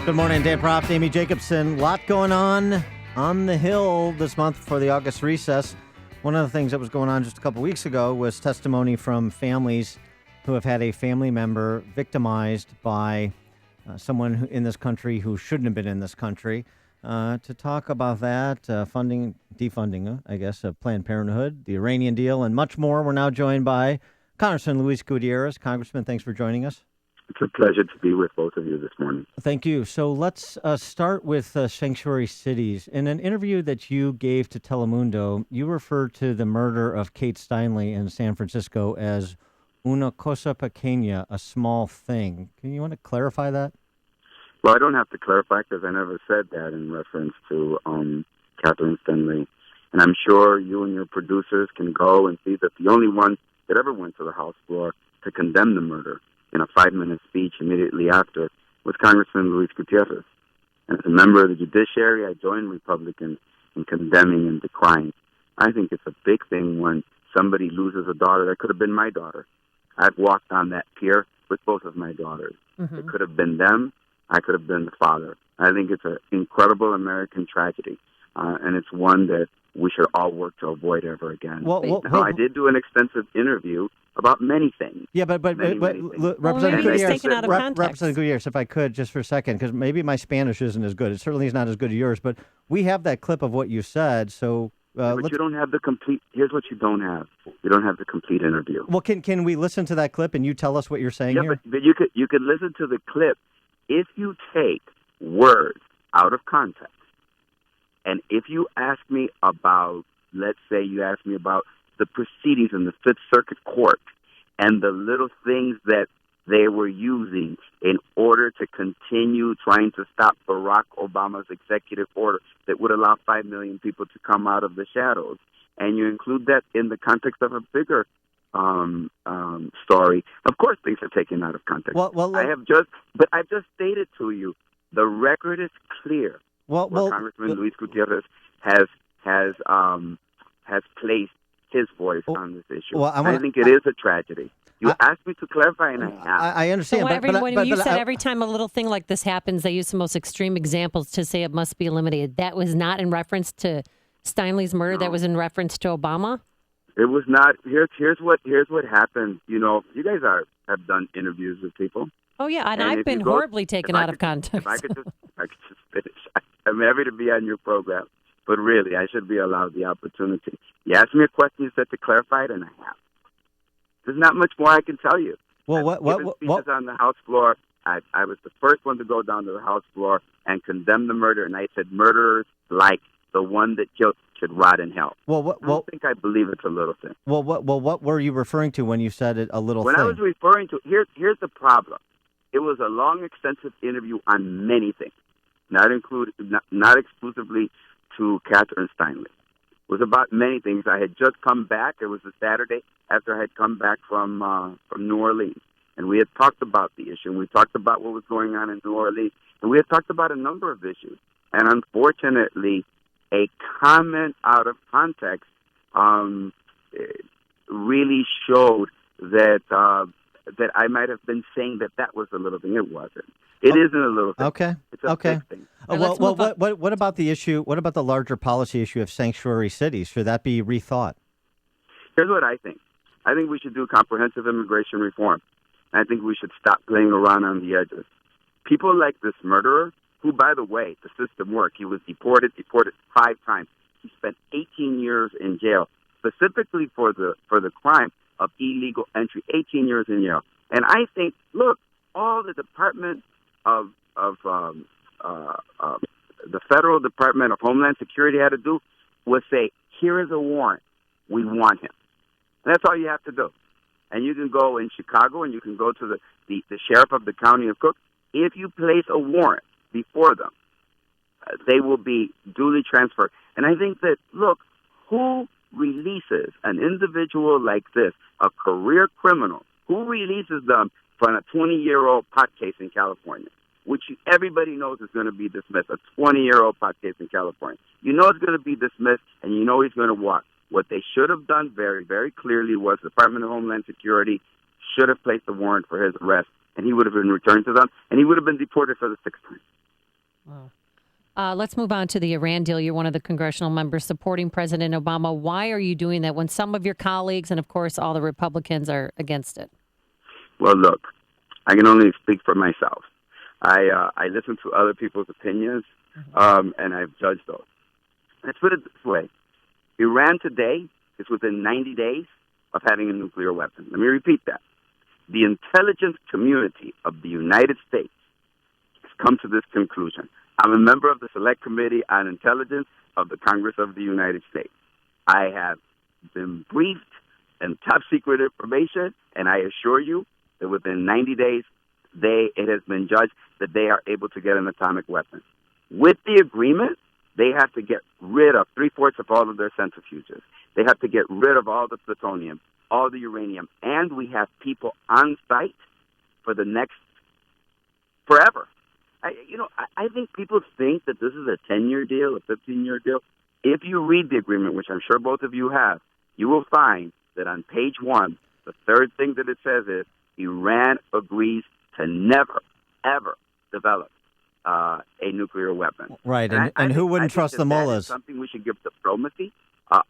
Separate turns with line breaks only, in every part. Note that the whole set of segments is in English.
Good morning, Dan Proft, Amy Jacobson. A lot going on the Hill this month for the August recess. One of the things that was going on just a couple weeks ago was testimony from families who have had a family member victimized by someone in this country who shouldn't have been in this country. To talk about that, defunding, I guess, of Planned Parenthood, the Iranian deal, and much more, we're now joined by Congressman Luis Gutierrez. Congressman, thanks for joining us.
It's a pleasure to be with both of you this morning.
Thank you. So let's start with sanctuary cities. In an interview that you gave to Telemundo, you referred to the murder of Kate Steinle in San Francisco as una cosa pequeña, a small thing. You want to clarify that?
Well, I don't have to clarify because I never said that in reference to Catherine Steinle. And I'm sure you and your producers can go and see that the only one that ever went to the House floor to condemn the murder in a 5-minute speech immediately after was Congressman Luis Gutierrez. And as a member of the judiciary, I joined Republicans in condemning and decrying. I think it's a big thing when somebody loses a daughter that could have been my daughter. I've walked on that pier with both of my daughters. Mm-hmm. It could have been them. I could have been the father. I think it's an incredible American tragedy, and it's one that we should all work to avoid ever again. I did do an extensive interview about many things.
Yeah, but Representative Gutierrez, if I could, just for a second, because maybe my Spanish isn't as good. It certainly is not as good as yours, but we have that clip of what you said, so...
but you don't have the complete... Here's what you don't have. You don't have the complete interview.
Well, can we listen to that clip and you tell us what you're saying here?
But you could listen to the clip if you take words out of context. And if you ask me about, let's say you ask me about the proceedings in the Fifth Circuit Court and the little things that they were using in order to continue trying to stop Barack Obama's executive order that would allow 5 million people to come out of the shadows, and you include that in the context of a bigger story, of course things are taken out of context. I've just stated to you, the record is clear. Congressman Luis Gutierrez has placed his voice on this issue. I think it is a tragedy. You asked me to clarify, and I have.
I understand.
Every time a little thing like this happens, they use the most extreme examples to say it must be eliminated. That was not in reference to Steinle's murder. No. That was in reference to Obama.
It was not. Here's what happened. You know, you guys have done interviews with people.
Oh yeah, and I've been horribly taken out of context.
If I could just finish. I'm happy to be on your program, but really, I should be allowed the opportunity. You asked me a question, you said to clarify it, and I have. There's not much more I can tell you.
Well, what
on the House floor? I was the first one to go down to the House floor and condemn the murder, and I said murderers like the one that killed should rot in hell. I think I believe it's a little thing.
What were you referring to when you said it a little
thing?
When
I was referring to, here's the problem. It was a long, extensive interview on many things, not exclusively to Catherine Steinle. It was about many things. I had just come back. It was a Saturday after I had come back from New Orleans. And we had talked about the issue. And we talked about what was going on in New Orleans. And we had talked about a number of issues. And unfortunately, a comment out of context really showed that I might have been saying that was a little thing. It wasn't. It isn't a little thing.
Okay.
It's a big thing.
What about the issue? What about the larger policy issue of sanctuary cities? Should that be rethought?
Here's what I think. I think we should do comprehensive immigration reform. I think we should stop playing around on the edges. People like this murderer, who, by the way, the system worked. He was deported 5 times. He spent 18 years in jail, specifically for the crime of illegal entry. 18 years in jail. And I think, look, all the Department of the Federal Department of Homeland Security had to do was say, here is a warrant. We want him. And that's all you have to do. And you can go in Chicago and you can go to the sheriff of the county of Cook. If you place a warrant before them, they will be duly transferred. And I think that, look, who releases an individual like this, a career criminal, who releases them from a 20-year-old pot case in California, which everybody knows is going to be dismissed, a 20-year-old pot case in California. You know it's going to be dismissed, and you know he's going to walk. What they should have done very, very clearly was the Department of Homeland Security should have placed a warrant for his arrest, and he would have been returned to them, and he would have been deported for the 6th time.
Let's move on to the Iran deal. You're one of the congressional members supporting President Obama. Why are you doing that when some of your colleagues and, of course, all the Republicans are against it?
Well, look, I can only speak for myself. I listen to other people's opinions, and I've judged those. Let's put it this way. Iran today is within 90 days of having a nuclear weapon. Let me repeat that. The intelligence community of the United States has come to this conclusion. I'm a member of the Select Committee on Intelligence of the Congress of the United States. I have been briefed and top secret information, and I assure you that within 90 days, it has been judged that they are able to get an atomic weapon. With the agreement, they have to get rid of 3/4 of all of their centrifuges. They have to get rid of all the plutonium, all the uranium, and we have people on site for the next forever. I think people think that this is a 10-year deal, a 15-year deal. If you read the agreement, which I'm sure both of you have, you will find that on page 1, the third thing that it says is Iran agrees to never, ever develop a nuclear weapon.
Right, and who wouldn't trust the mullahs?
That is something we should give diplomacy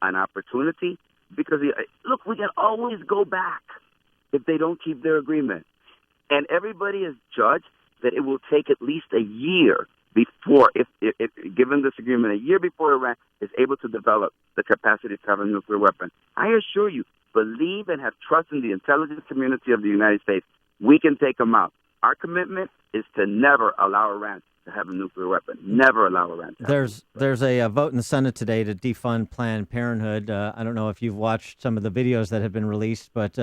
an opportunity, because, look, we can always go back if they don't keep their agreement. And everybody is judged that it will take at least a year before, if given this agreement, a year before Iran is able to develop the capacity to have a nuclear weapon. I assure you, believe and have trust in the intelligence community of the United States. We can take them out. Our commitment is to never allow Iran to have a nuclear weapon. Never allow Iran to have
There's a vote in the Senate today to defund Planned Parenthood. I don't know if you've watched some of the videos that have been released, but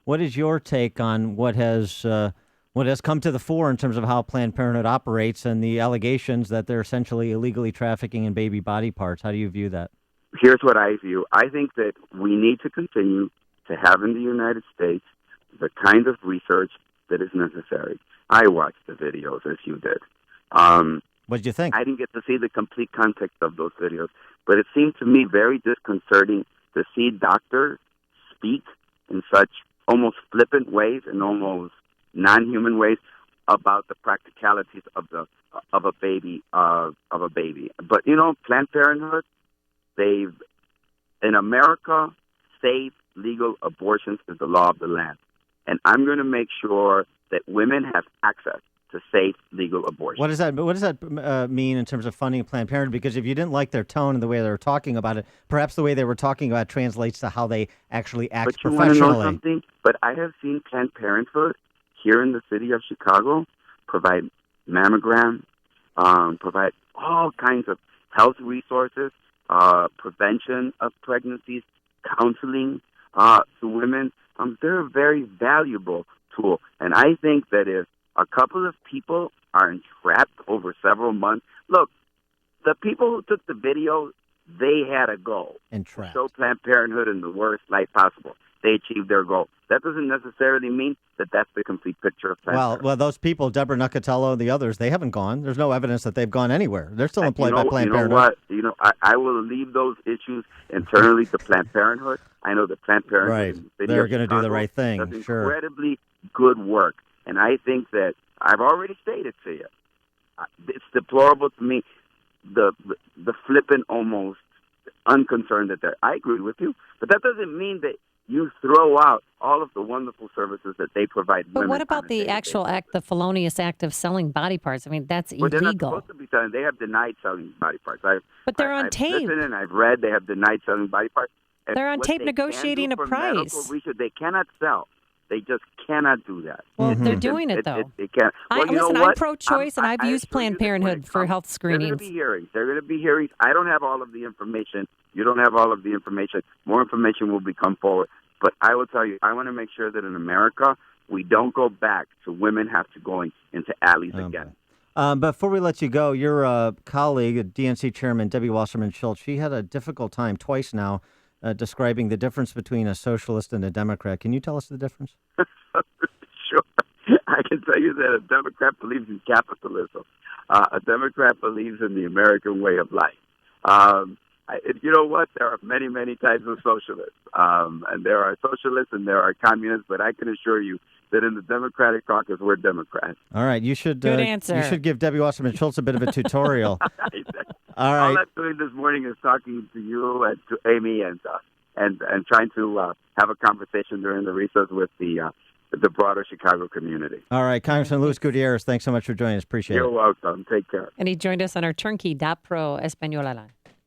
what is your take on what has come to the fore in terms of how Planned Parenthood operates and the allegations that they're essentially illegally trafficking in baby body parts? How do you view that?
Here's what I view. I think that we need to continue to have in the United States the kind of research that is necessary. I watched the videos as you did.
What did you think?
I didn't get to see the complete context of those videos, but it seemed to me very disconcerting to see doctors speak in such almost flippant ways and almost non-human ways about the practicalities of a baby. But Planned Parenthood, in America, safe legal abortions is the law of the land, and I'm going to make sure that women have access to safe legal abortion.
What does that mean in terms of funding Planned Parenthood? Because if you didn't like their tone and the way they were talking about it, perhaps the way they were talking about it translates to how they actually act professionally.
But you want to know something? But I have seen Planned Parenthood here in the city of Chicago provide mammograms, provide all kinds of health resources, prevention of pregnancies, counseling to women. They're a very valuable tool. And I think that if a couple of people are entrapped over several months, look, the people who took the video, they had a goal.
Entrapped.
Show Planned Parenthood in the worst light possible. They achieved their goal. That doesn't necessarily mean that that's the complete picture of Planned Parenthood.
Well, those people, Deborah Nucatello and the others, they haven't gone. There's no evidence that they've gone anywhere. They're still employed by Planned Parenthood.
You know what? I will leave those issues internally to Planned Parenthood. I know that Planned Parenthood
they're going to do the right thing.
Does incredibly good work. And I think that I've already stated to you, it's deplorable to me, the flippant, almost unconcerned that they're. I agree with you, but that doesn't mean that you throw out all of the wonderful services that they provide women.
But what about the actual act, the felonious act of selling body parts? I mean, that's illegal.
They're not supposed to be selling. They have denied selling body parts.
But they're on tape.
I've listened and I've read they have denied selling body parts. And
they're on tape negotiating a price.
They cannot sell. They just cannot do that.
Well, they're doing it, though.
They can't. Well,
listen, I'm pro-choice, and I've used Planned Parenthood for health screenings.
There are going to be hearings. I don't have all of the information. You don't have all of the information. More information will come forward. But I will tell you, I want to make sure that in America, we don't go back to women have to go into alleys again.
Before we let you go, your colleague, DNC Chairman Debbie Wasserman Schultz, she had a difficult time twice now describing the difference between a socialist and a Democrat. Can you tell us the difference?
Sure. I can tell you that a Democrat believes in capitalism. A Democrat believes in the American way of life. You know what? There are many, many types of socialists. And there are socialists and there are communists, but I can assure you that in the Democratic caucus, we're Democrats.
All right, you should
Good answer.
You should give Debbie Wasserman Schultz a bit of a tutorial. All
All
right.
I'm doing this morning is talking to you and to Amy and trying to have a conversation during the recess with the broader Chicago community.
All right, Congressman Luis Gutierrez, thanks so much for joining us. Appreciate it.
You're welcome. Take care.
And he joined us on our turnkey.pro Española line.